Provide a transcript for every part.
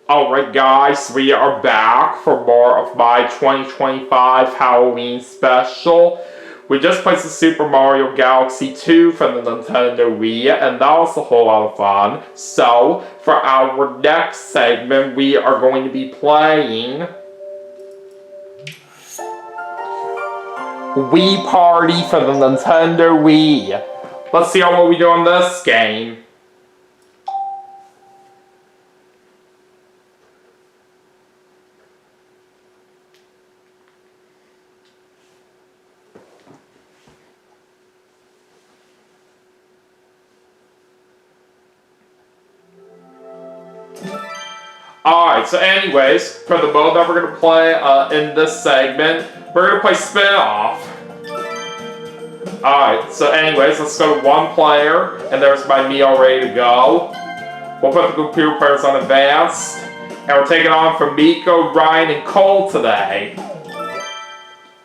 Alright guys, we are back for more of my 2025 Halloween special. We just played the Super Mario Galaxy 2 from the Nintendo Wii, and that was a whole lot of fun. So, for our next segment, we are going to be playing Wii Party for the Nintendo Wii. Let's see how we do on this game. Alright, so anyways, for the mode that we're going to play in this segment, we're going to play spin-off. Alright, so anyways, let's go to one player, and there's my me all ready to go. We'll put the computer players on advanced, and we're taking on from Miko, Ryan, and Cole today.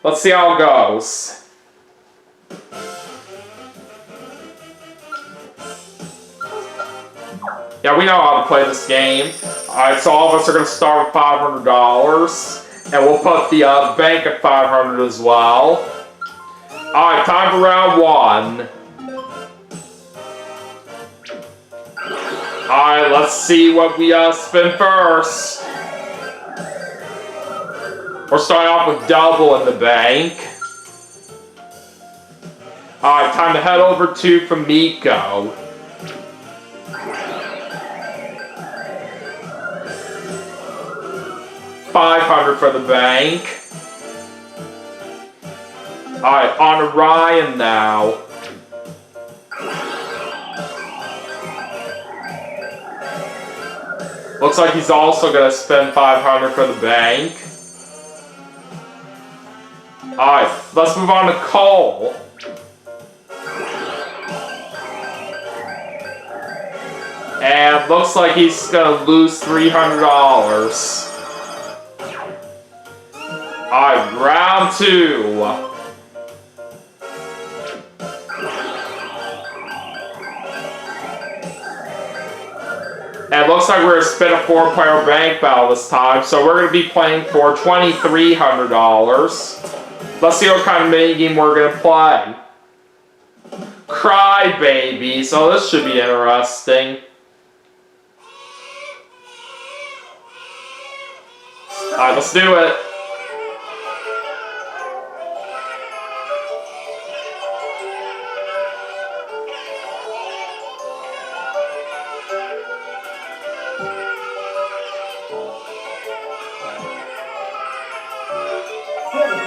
Let's see how it goes. Yeah, we know how to play this game. Alright, so all of us are going to start with $500. And we'll put the bank at $500 as well. Alright, time for round one. Alright, let's see what we spin first. We're starting off with double in the bank. Alright, time to head over to Famiko. $500 for the bank. Alright, on to Ryan now. Looks like he's also going to spend $500 for the bank. Alright, let's move on to Cole. And looks like he's going to lose $300. Alright, round two. And it looks like we're going to spin a 4-player bank battle this time, so we're going to be playing for $2,300. Let's see what kind of minigame we're going to play. Cry Baby, so this should be interesting. Alright, let's do it.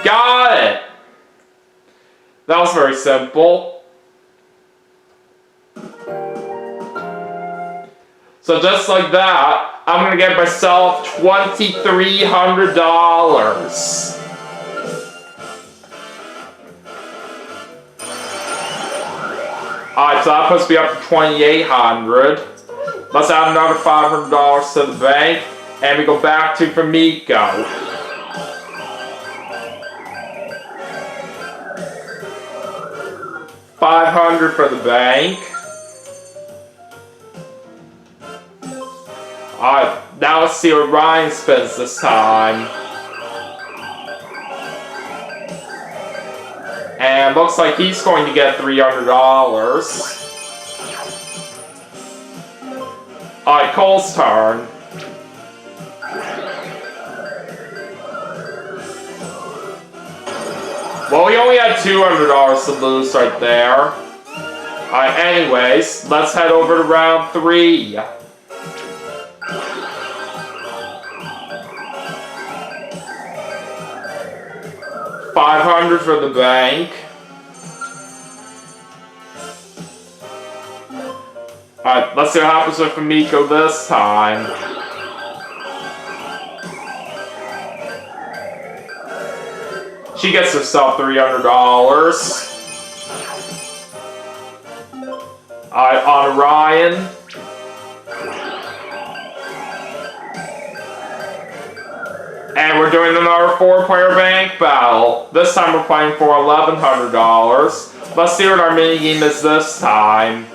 Got it! That was very simple. So just like that, I'm gonna get myself $2,300. Alright, so that puts me up to $2,800. Let's add another $500 to the bank, and we go back to Famiko. $500 for the bank. Alright, now let's see what Ryan spends this time. And looks like he's going to get $300. Alright, Cole's turn. Well, we only had $200 to lose right there. Alright, anyways, let's head over to round three. $500 for the bank. Alright, let's see what happens with Famiko this time. She gets herself $300. Alright, on to Ryan. And we're doing another 4-player bank battle. This time we're playing for $1,100. Let's see what our minigame is this time.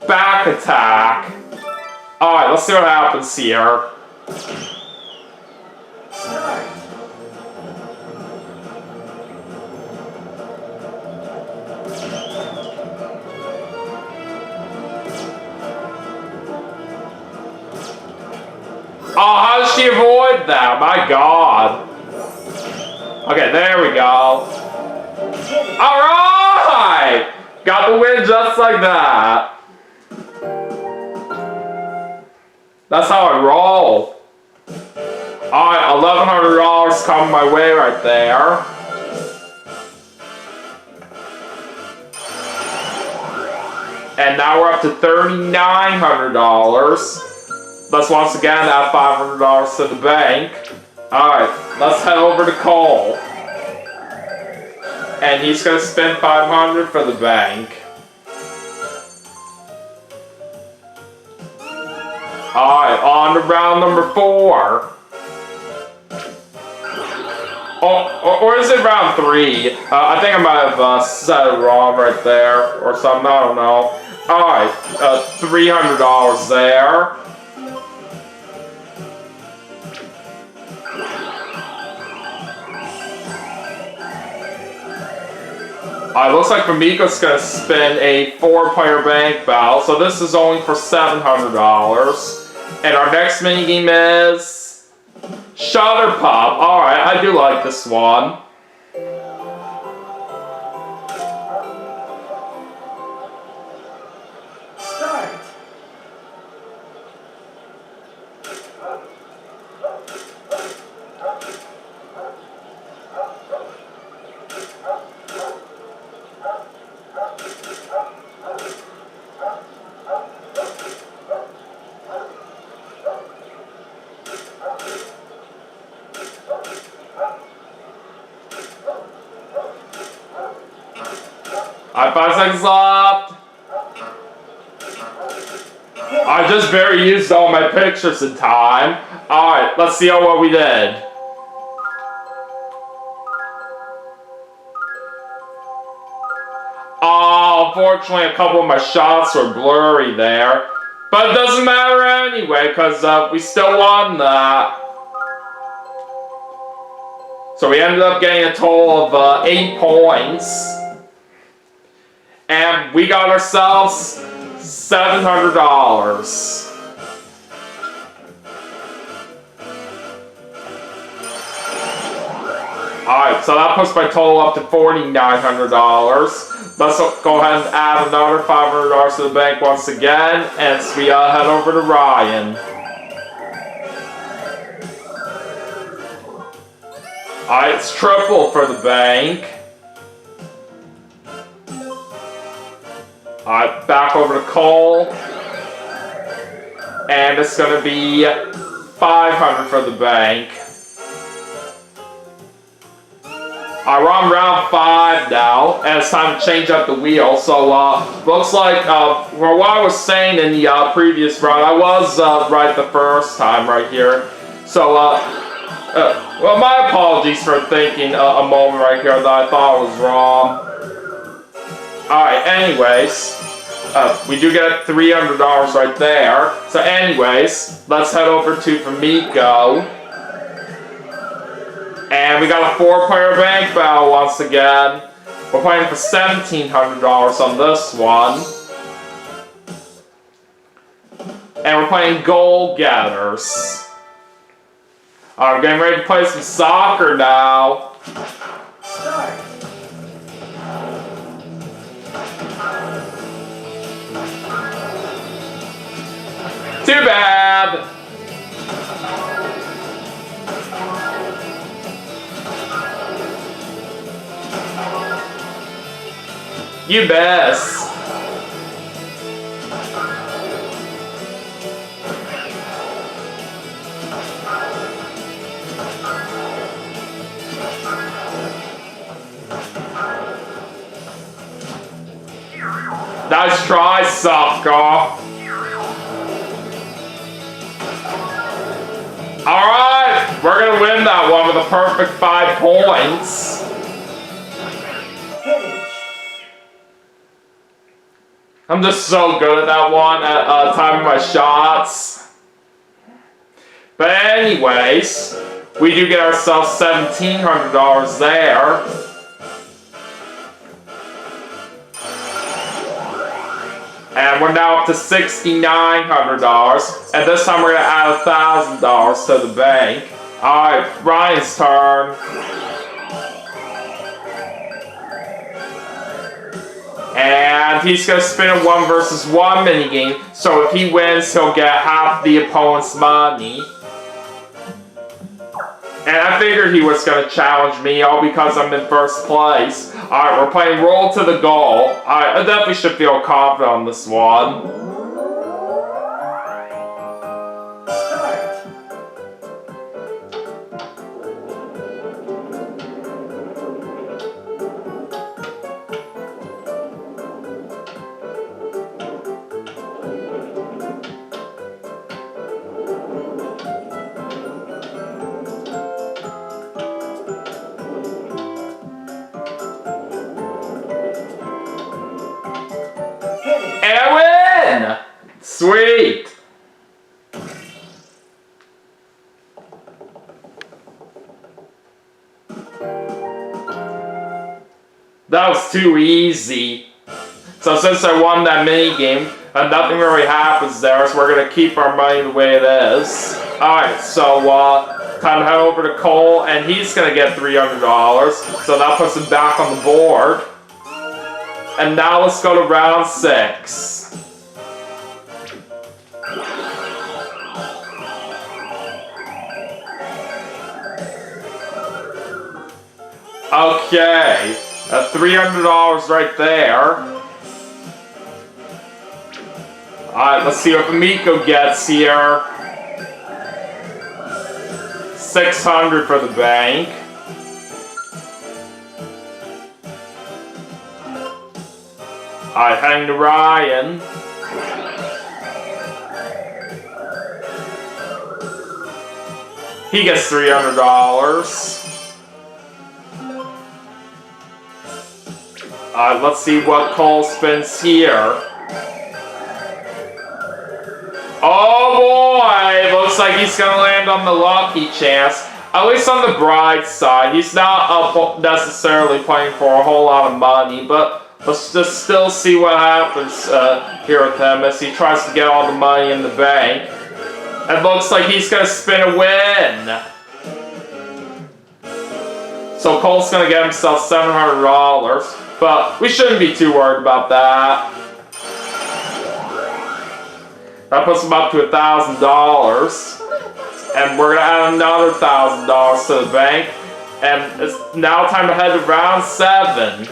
Back attack. Alright, let's see what happens here. Start. Oh, how does she avoid that? My god. Okay, there we go. Alright! Got the win just like that. That's how I roll. Alright, $1,100 coming my way right there. And now we're up to $3,900. Let's once again add $500 to the bank. Alright, let's head over to Cole. And he's gonna spend $500 for the bank. Alright, on to round number 4. Oh, or is it round 3? I think I might have said it wrong right there, or something, I don't know. Alright, $300 there. Looks like Famiko's gonna spin a 4-player bank battle, so this is only for $700. And our next minigame is Shutter Pop. Alright, I do like this one. Start. Alright, 5 seconds left. I just barely used all my pictures in time. Alright, let's see what we did. Oh, unfortunately a couple of my shots were blurry there. But it doesn't matter anyway, because we still won that. So we ended up getting a total of 8 points. And we got ourselves $700. Alright, so that puts my total up to $4,900. Let's go ahead and add another $500 to the bank once again, and we head over to Ryan. Alright, it's triple for the bank. Alright, back over to Cole. And it's gonna be $500 for the bank. Alright, we're on round 5 now, and it's time to change up the wheel. So, looks like, for what I was saying in the previous round, I was right the first time right here. So, well, my apologies for thinking a moment right here that I thought was wrong. Alright, anyways, we do get $300 right there. So anyways, let's head over to Famiko. And we got a 4-player bank battle once again. We're playing for $1,700 on this one. And we're playing Goal Getters. Alright, we're getting ready to play some soccer now. Start. Too bad! You best. Nice try, soccer. Alright, we're gonna win that one with a perfect 5 points. I'm just so good at that one, at timing my shots. But anyways, we do get ourselves $1,700 there. And we're now up to $6,900. And this time we're gonna add $1,000 to the bank. Alright, Ryan's turn. And he's gonna spin a 1 versus 1 minigame. So if he wins, he'll get half the opponent's money. And I figured he was gonna challenge me, all because I'm in first place. Alright, we're playing Roll to the Goal. Alright, I definitely should feel confident on this one. Start. Finish. And I win! Sweet! That was too easy. So since I won that minigame, and nothing really happens there, so we're gonna keep our money the way it is. Alright, so time to head over to Cole, and he's gonna get $300. So that puts him back on the board. And now let's go to round 6. Okay, that's $300 right there. Alright, let's see what Miko gets here. 600 for the bank. Alright, heading to Ryan. He gets $300. Let's see what Cole spins here. Oh boy! Looks like he's gonna land on the lucky chance. At least on the bright side. He's not necessarily playing for a whole lot of money, but let's just still see what happens here with him as he tries to get all the money in the bank. It looks like he's gonna spin a win. So Cole's gonna get himself $700, but we shouldn't be too worried about that. That puts him up to $1,000. And we're gonna add another $1,000 to the bank. And it's now time to head to round 7.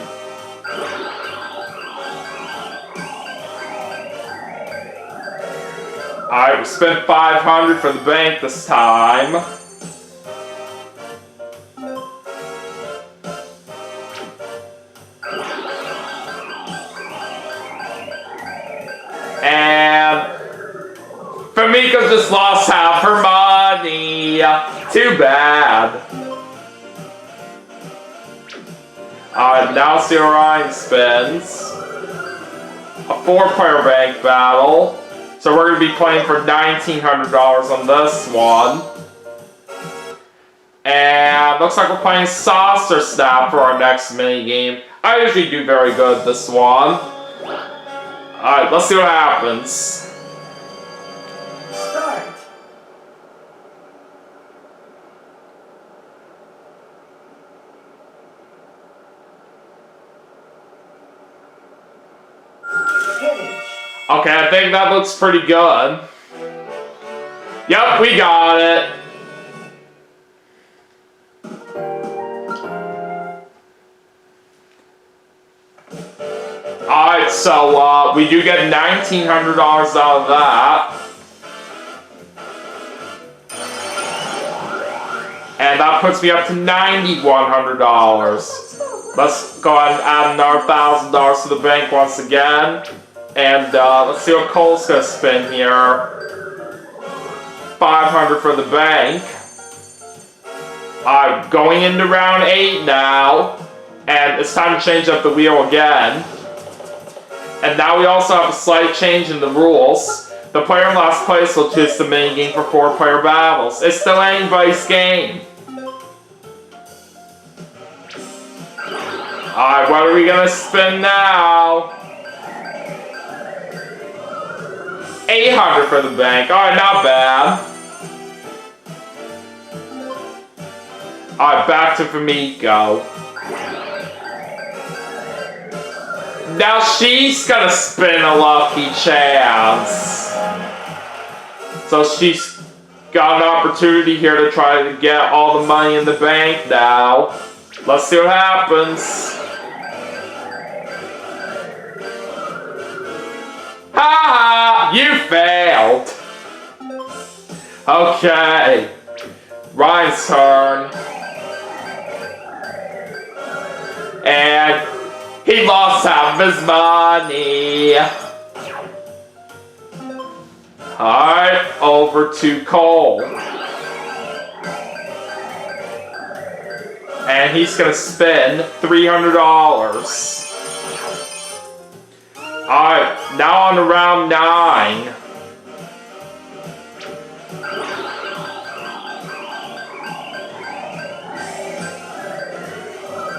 Alright, we spent $500 for the bank this time. And Famiko just lost half her money. Too bad. Alright, now see how Ryan spins. A 4-player bank battle. So we're going to be playing for $1,900 on this one. And looks like we're playing Saucer Snap for our next minigame. I usually do very good at this one. Alright, let's see what happens. Start. Finish. Okay, I think that looks pretty good. Yep, we got it. Alright, so we do get $1,900 out of that. And that puts me up to $9,100. Let's go ahead and add another $1,000 to the bank once again. And let's see what Cole's gonna spin here. $500 for the bank. I'm going into round 8 now. And it's time to change up the wheel again. And now we also have a slight change in the rules. The player in last place will choose the minigame for 4-player battles. It's still anybody's game. Alright, what are we gonna spin now? 800 for the bank. Alright, not bad. Alright, back to Famiko. Now she's gonna spin a lucky chance. So she's got an opportunity here to try to get all the money in the bank now. Let's see what happens. Ha! You failed! Okay. Ryan's turn. And he lost half of his money. Alright, over to Cole. And he's gonna spend $300. Alright, now on to round 9.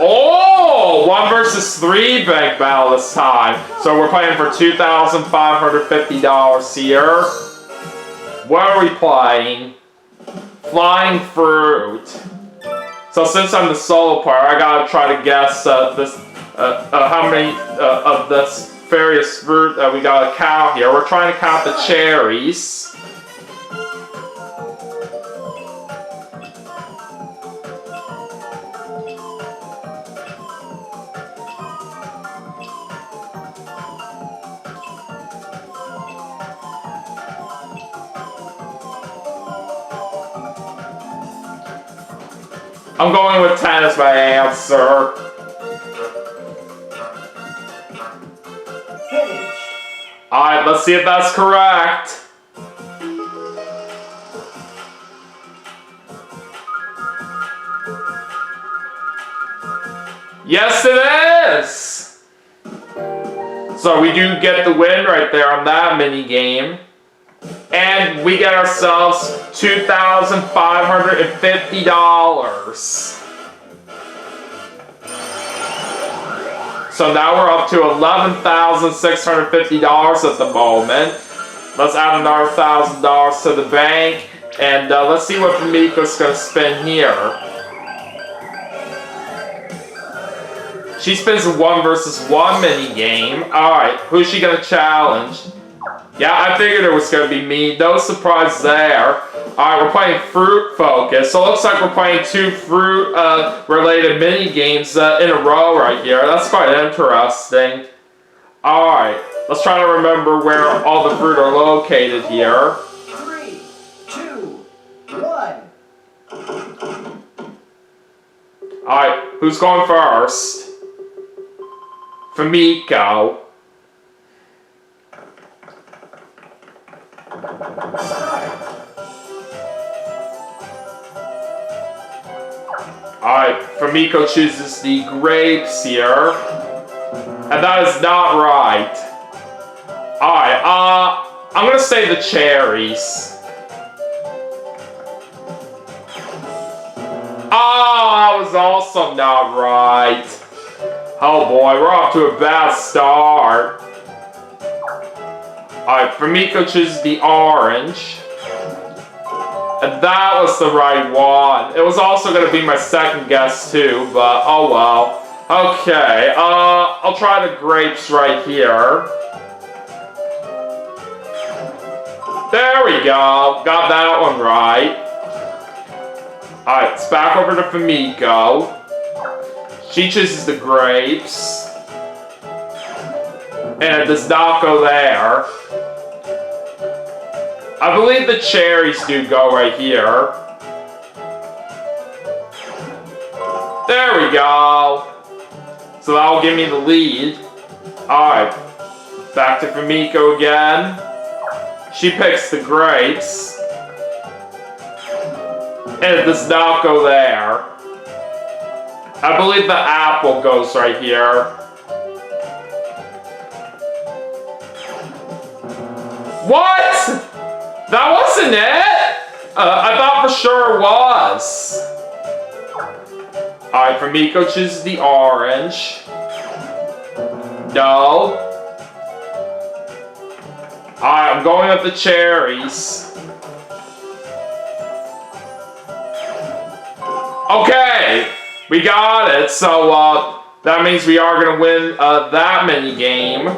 Oh! 1 versus 3 bank battle this time. So we're playing for $2,550 here. What are we playing? Flying Fruit. So since I'm the solo player, I gotta try to guess how many of this various fruit that we gotta count here. We're trying to count the cherries. I'm going with 10 as my answer. Finish. Alright, let's see if that's correct. Yes, it is! So we do get the win right there on that mini game. And we get ourselves $2,550. So now we're up to $11,650 at the moment. Let's add another $1,000 to the bank. And let's see what Famiko's going to spin here. She spins a 1 versus 1 mini game. Alright, who's she going to challenge? Yeah, I figured it was going to be me. No surprise there. Alright, we're playing Fruit Focus. So it looks like we're playing 2 fruit-related mini-games in a row right here. That's quite interesting. Alright, let's try to remember where all the fruit are located here. 3, 2, 1. Alright, who's going first? Famiko. Alright, Famiko chooses the grapes here. And that is not right. Alright, I'm gonna say the cherries. Oh, that was also not right. Oh boy, we're off to a bad start. Alright, Famiko chooses the orange. And that was the right one. It was also going to be my second guess too, but oh well. Okay, I'll try the grapes right here. There we go. Got that one right. Alright, it's back over to Famiko. She chooses the grapes. And it does not go there. I believe the cherries do go right here. There we go. So that'll give me the lead. Alright. Back to Famiko again. She picks the grapes. And it does not go there. I believe the apple goes right here. What? That wasn't it? I thought for sure it was. Alright, Famiko chooses the orange. No. Alright, I'm going with the cherries. Okay, we got it. So, that means we are going to win that mini game.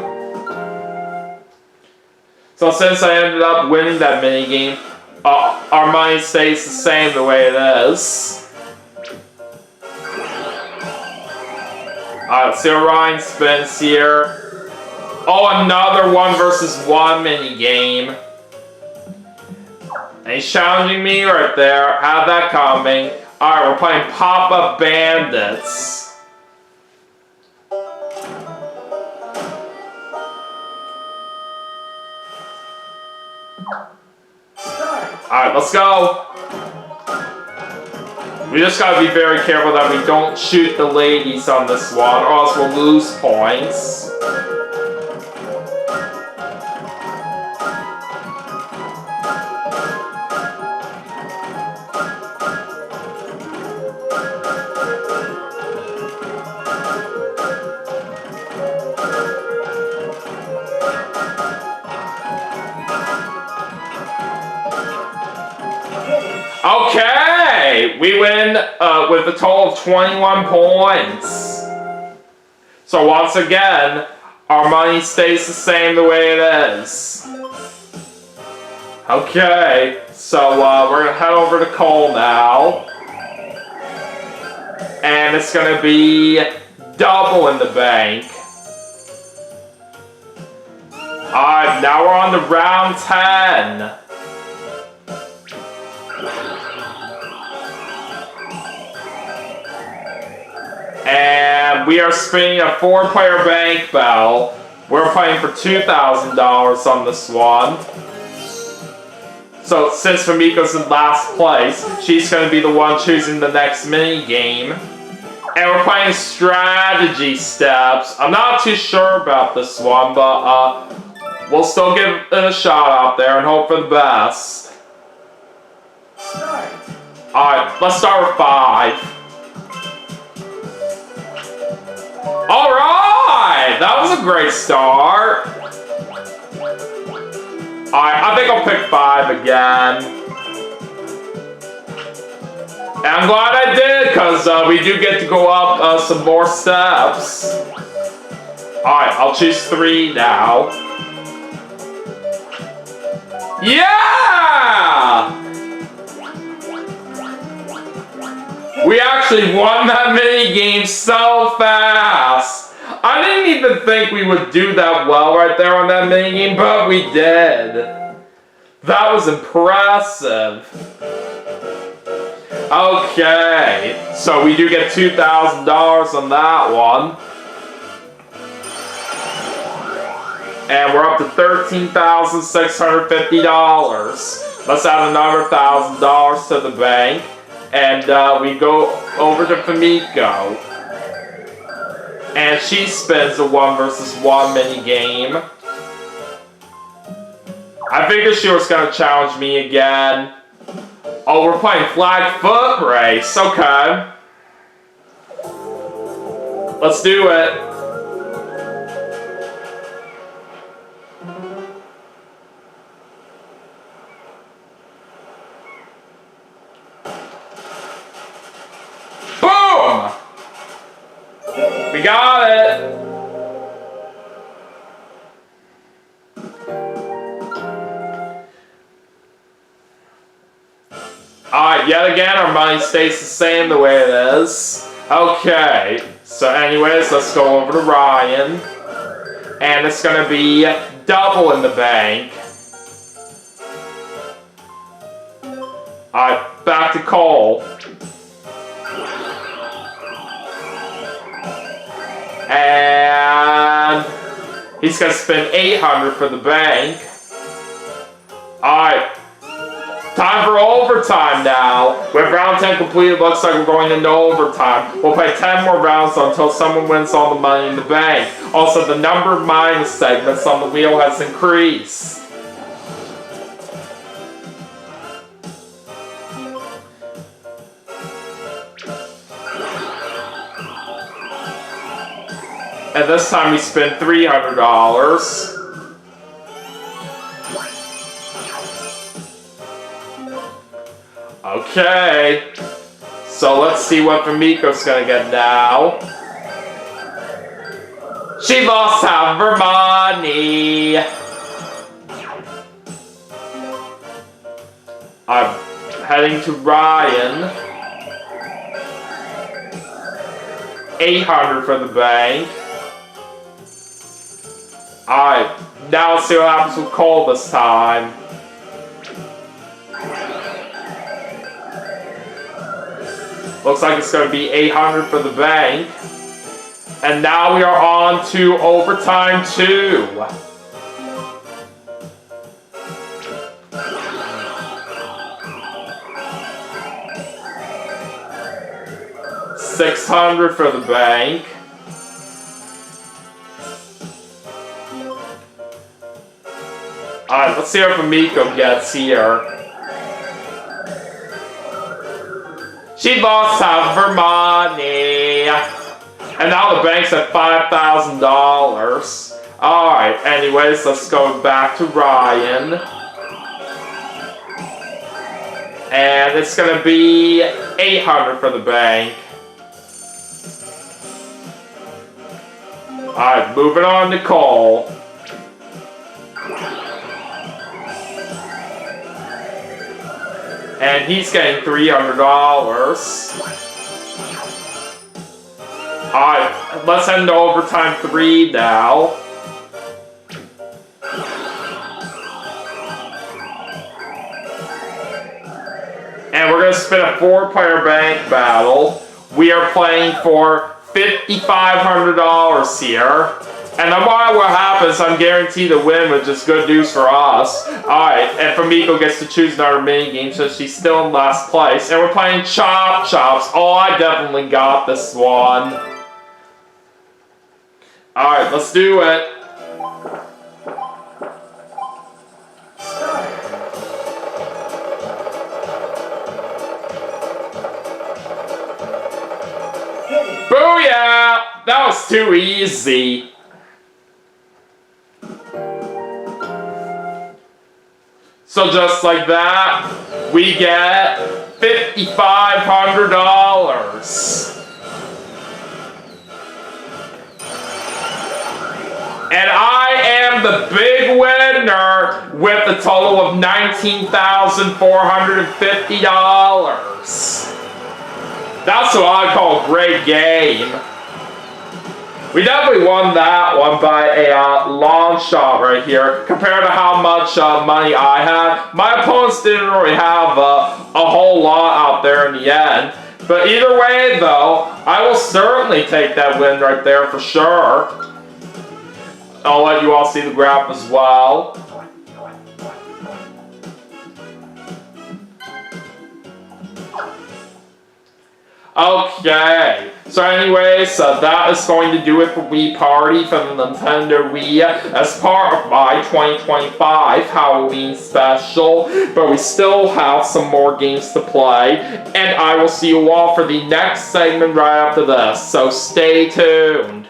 So since I ended up winning that mini game, our money stays the same the way it is. Alright, so Ryan spins here. Oh, another 1 versus 1 mini game. And he's challenging me right there. Had that coming. Alright, we're playing Pop-Up Bandits. Alright, let's go. We just gotta be very careful that we don't shoot the ladies on this one, or else we'll lose points. Okay, we win with a total of 21 points. So once again, our money stays the same the way it is. Okay, so we're gonna head over to Cole now. And it's gonna be double in the bank. Alright, now we're on to round 10. And we are spinning a 4-player bank bell. We're playing for $2,000 on this one. So since Famiko's in last place, she's going to be the one choosing the next mini game. And we're playing strategy steps. I'm not too sure about this one, but we'll still give it a shot out there and hope for the best. Alright, let's start with 5. Alright! That was a great start. Alright, I think I'll pick 5 again. And I'm glad I did, because we do get to go up some more steps. Alright, I'll choose 3 now. Yeah! We actually won that mini game so fast. I didn't even think we would do that well right there on that mini game, but we did. That was impressive. Okay, so we do get $2,000 on that one. And we're up to $13,650. Let's add another $1,000 to the bank. And we go over to Famiko. And she spins a 1 versus 1 mini game. I figured she was going to challenge me again. Oh, we're playing flag foot race. Okay. Let's do it. Boom! We got it. Alright, yet again, our money stays the same the way it is. Okay, so anyways, let's go over to Ryan. And it's gonna be double in the bank. Alright, back to Cole. And he's gonna spend $800 for the bank. Alright. Time for overtime now. With round 10 completed, looks like we're going into overtime. We'll play 10 more rounds until someone wins all the money in the bank. Also, the number of minus segments on the wheel has increased. And this time we spent $300. Okay. So let's see what Famiko's gonna get now. She lost half her money. I'm heading to Ryan. 800 for the bank. Alright, now let's see what happens with Cole this time. Looks like it's going to be 800 for the bank. And now we are on to overtime 2. $600 for the bank. Alright, let's see what Famiko gets here. She lost half of her money. And now the bank's at $5,000. Alright, anyways, let's go back to Ryan. And it's gonna be 800 for the bank. Alright, moving on to Cole. And he's getting $300. Alright, let's head into overtime 3 now. And we're going to spin a 4-player bank battle. We are playing for $5,500 here. And no matter what happens, I'm guaranteed to win, which is good news for us. Alright, and Famiko gets to choose another minigame since she's still in last place. And we're playing Chop Chops. Oh, I definitely got this one. Alright, let's do it. Booyah! That was too easy. So just like that, we get $5,500. And I am the big winner with a total of $19,450. That's what I call a great game. We definitely won that one by a long shot right here. Compared to how much money I had, my opponents didn't really have a whole lot out there in the end. But either way though, I will certainly take that win right there for sure. I'll let you all see the graph as well. Okay, so anyways, that is going to do it for Wii Party from the Nintendo Wii as part of my 2025 Halloween special. But we still have some more games to play, and I will see you all for the next segment right after this, so stay tuned.